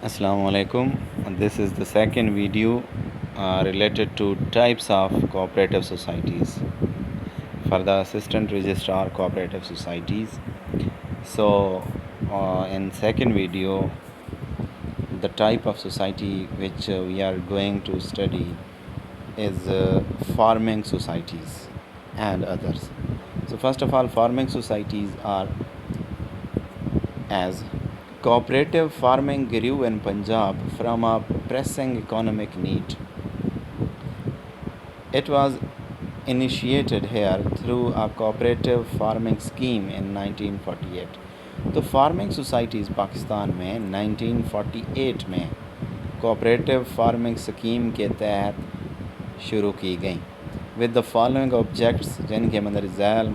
Assalamu alaikum. This is the second video related to types of cooperative societies for the Assistant Registrar Cooperative Societies. So, in second video, the type of society which we are going to study is farming societies and others. So, first of all, farming societies are as cooperative farming grew in Punjab from a pressing economic need. It was initiated here through a cooperative farming scheme in 1948. तो farming societies Pakistan में 1948 में cooperative farming scheme के तहत शुरू की गई with the following objects जिनके मंदर झैल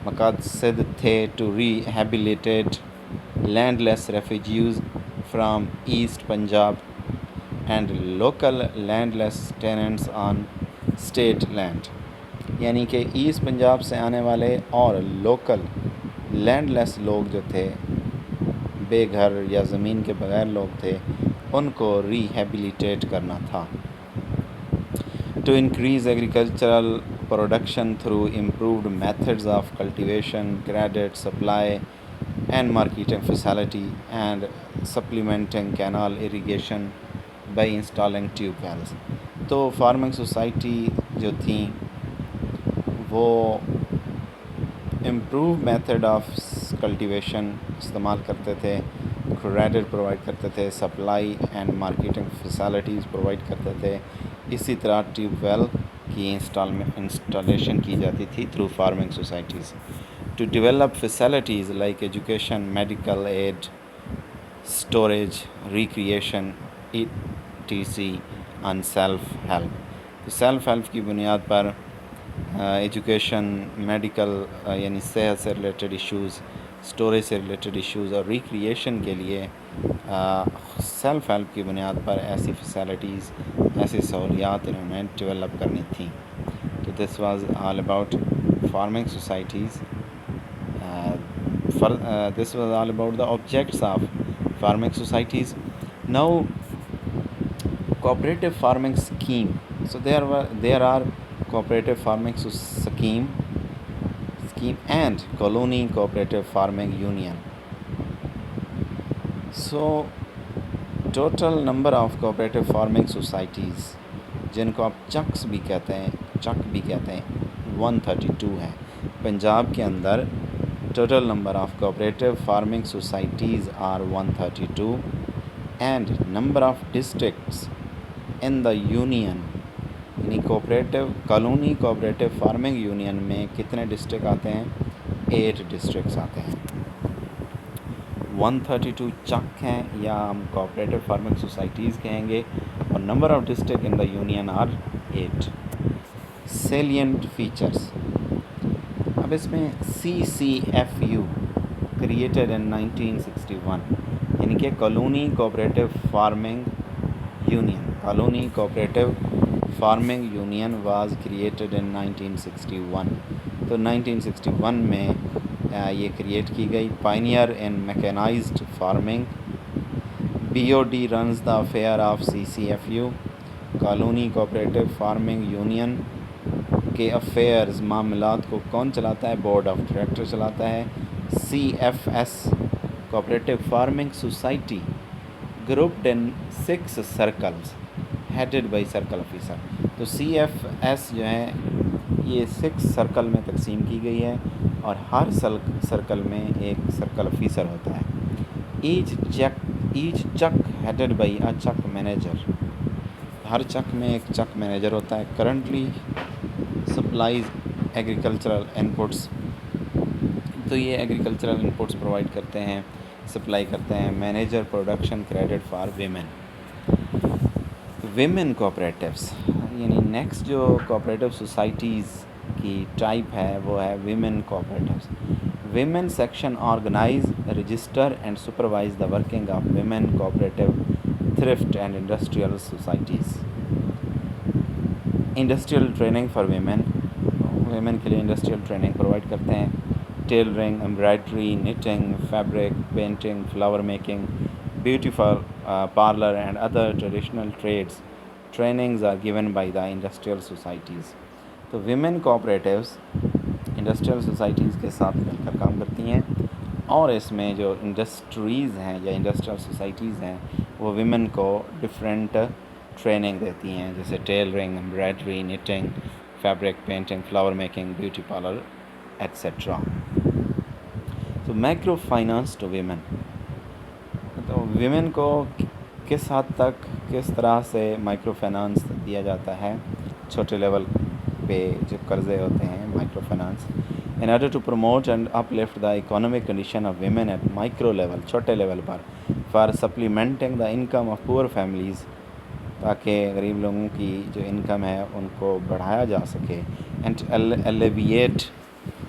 मकासद थे to rehabilitate landless refugees from east Punjab and local landless tenants on state land यानी कि ईस्ट पंजाब से आने वाले और लोकल लैंडलेस लोग जो थे बेघर या ज़मीन के बगैर लोग थे उनको रिहेबिलिटेट करना था to increase agricultural production through improved methods of cultivation credit supply and marketing facility and supplementing canal irrigation by installing tube wells. तो फार्मिंग सोसाइटी जो थी वो इम्प्रूव मेथड ऑफ कल्टीवेशन इस्तेमाल करते थे, क्रेडिट प्रोवाइड करते थे, supply and marketing facilities provide करते थे। इसी तरह ट्यूब वेल की इंस्टॉलेशन की जाती थी through farming societies to develop facilities like education, medical aid, storage, recreation, etc. and self-help. तो सेल्फ हेल्प की बुनियाद पर एजुकेशन, मेडिकल यानी सेहत से रिलेटेड इश्यूज़, स्टोरेज से रिलेटेड इश्यूज़ और रिक्रिएशन के लिए सेल्फ हेल्प की बुनियाद पर ऐसी फैसिलिटीज़, ऐसी सहूलियात इन्होंने डेवलप करनी थी। तो this was all about farming societies. This was all about the objects of farming societies. Now, cooperative farming scheme. So there are cooperative farming scheme and colony cooperative farming union. So total number of cooperative farming societies जिनको आप चक्स भी कहते हैं 132 है. पंजाब के अंदर total number of cooperative farming societies are 132 and number of districts in the union यानी colony cooperative farming union में कितने डिस्ट्रिक्ट आते हैं? 8 डिस्ट्रिक्ट्स आते हैं. 132 चक हैं या हम कोऑपरेटिव फार्मिंग सोसाइटीज़ कहेंगे और number of district in the union are 8. Salient features. अब इसमें CCFU क्रिएटेड इन 1961 यानी कि colony cooperative farming union was created in 1961. तो 1961 में ये क्रिएट की गई. Pioneer in mechanized farming. BOD runs the affair of CCFU. Colony cooperative farming union के अफेयर्स मामलात को कौन चलाता है? बोर्ड ऑफ डायरेक्टर चलाता है. CFS cooperative farming society grouped in 6 circles headed by circle officer. तो CFS जो है ये 6 सर्कल में तकसीम की गई है और हर सर्कल में एक सर्कल ऑफिसर होता है. Each chak headed by a chak manager. हर चक में एक चक मैनेजर होता है. Currently supplies agricultural inputs. तो ये एग्रीकल्चरल इनपुट्स प्रोवाइड करते हैं, सप्लाई करते हैं. Manager production credit for women cooperatives यानी नेक्स्ट जो कोऑपरेटिव सोसाइटीज़ की टाइप है वो है women cooperatives. Women section organize, register and supervise the working of women cooperative thrift and industrial societies. Industrial training for women के लिए industrial training provide करते हैं. Tailoring, embroidery, knitting, fabric, painting, flower making, beauty parlor and other traditional trades. Trainings are given by the industrial societies. तो women cooperatives industrial societies के साथ मिलकर काम करती हैं और इसमें जो इंडस्ट्रीज़ हैं या इंडस्ट्रियल सोसाइटीज़ हैं वो विमेन को डिफरेंट ट्रेनिंग देती हैं, जैसे tailoring, embroidery, knitting, fabric painting, flower making, beauty parlour etcetera. तो माइक्रो फाइनेंस टू वीमेन, तो वीमेन को किस हद तक किस तरह से माइक्रो फाइनेंस दिया जाता है, छोटे लेवल पे जो कर्ज़े होते हैं micro finance, in order to promote and uplift the economic condition of women at micro level, छोटे लेवल पर, for supplementing the income of poor families, ताकि गरीब लोगों की जो इनकम है उनको बढ़ाया जा सके, and alleviate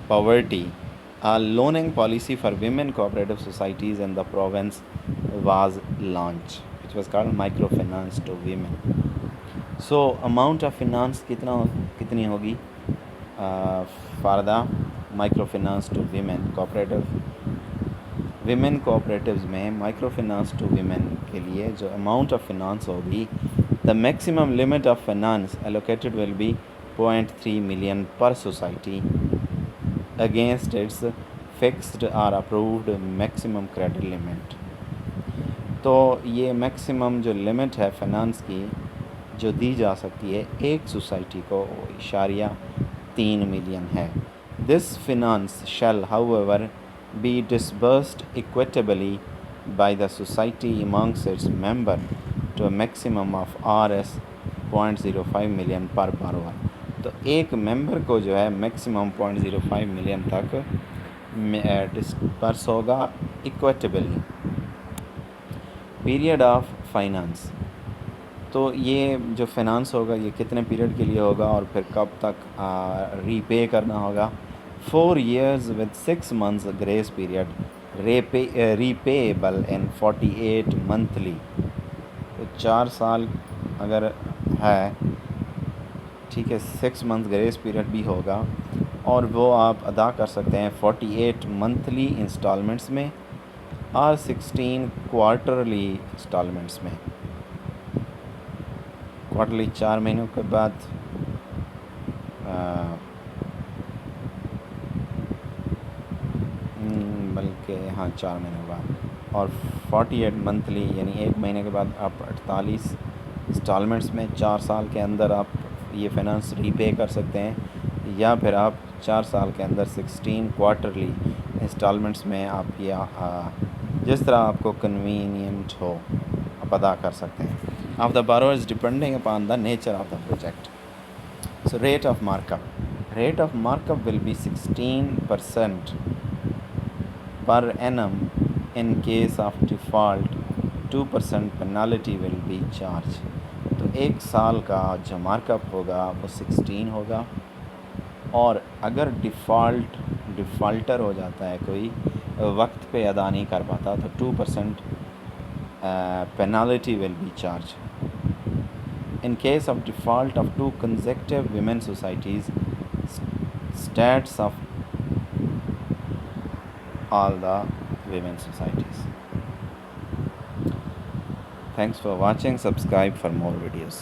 poverty. A loaning policy for women cooperative societies in the province was launched, which was called microfinance to women. So amount of finance कितनी होगी for the microfinance to women cooperative, women cooperatives में microfinance to women के लिए जो amount of finance होगी, the maximum limit of finance allocated will be 0.3 million per society against its fixed or approved maximum credit limit. तो ये maximum जो limit है finance की जो दी जा सकती है एक सोसाइटी को, 3 मिलियन है। This finance shall however be disbursed equitably by the society amongst its member to a maximum of Rs 0.05 million per borrower. तो एक मेंबर को जो है मैक्सिमम 0.05 मिलियन तक डिस्पर्स होगा इक्विटेबली। पीरियड ऑफ फाइनेंस, तो ये जो फाइनेंस होगा ये कितने पीरियड के लिए होगा और फिर कब तक रीपे करना होगा। 4 years with 6 months grace period, repayable in 48 monthly. तो 4 साल अगर है, ठीक है, 6 मंथ ग्रेस पीरियड भी होगा और वो आप अदा कर सकते हैं 48 मंथली इंस्टॉलमेंट्स में और 16 क्वार्टरली इंस्टॉलमेंट्स में। क्वार्टरली 4 महीनों के बाद, बल्कि हाँ 4 महीनों के बाद, और 48 मंथली यानी 1 महीने के बाद आप 48 इंस्टॉलमेंट्स में 4 साल के अंदर आप ये फाइनेंस रीपे कर सकते हैं, या फिर आप 4 साल के अंदर 16 क्वार्टरली इंस्टॉलमेंट्स में आप ये जिस तरह आपको कन्वीनियंट हो आप अदा कर सकते हैं। Of the borrowers depending upon the nature of the project. So rate of markup will be 16% per annum. In case of default 2% penalty will be charge. तो 1 साल का जो मार्कअप होगा वो 16 होगा, और अगर डिफ़ॉल्टर हो जाता है, कोई वक्त पे अदा नहीं कर पाता, तो 2% penalty will be charge. In case of default of 2 consecutive women societies, stats of all the women societies. Thanks for watching. Subscribe for more videos.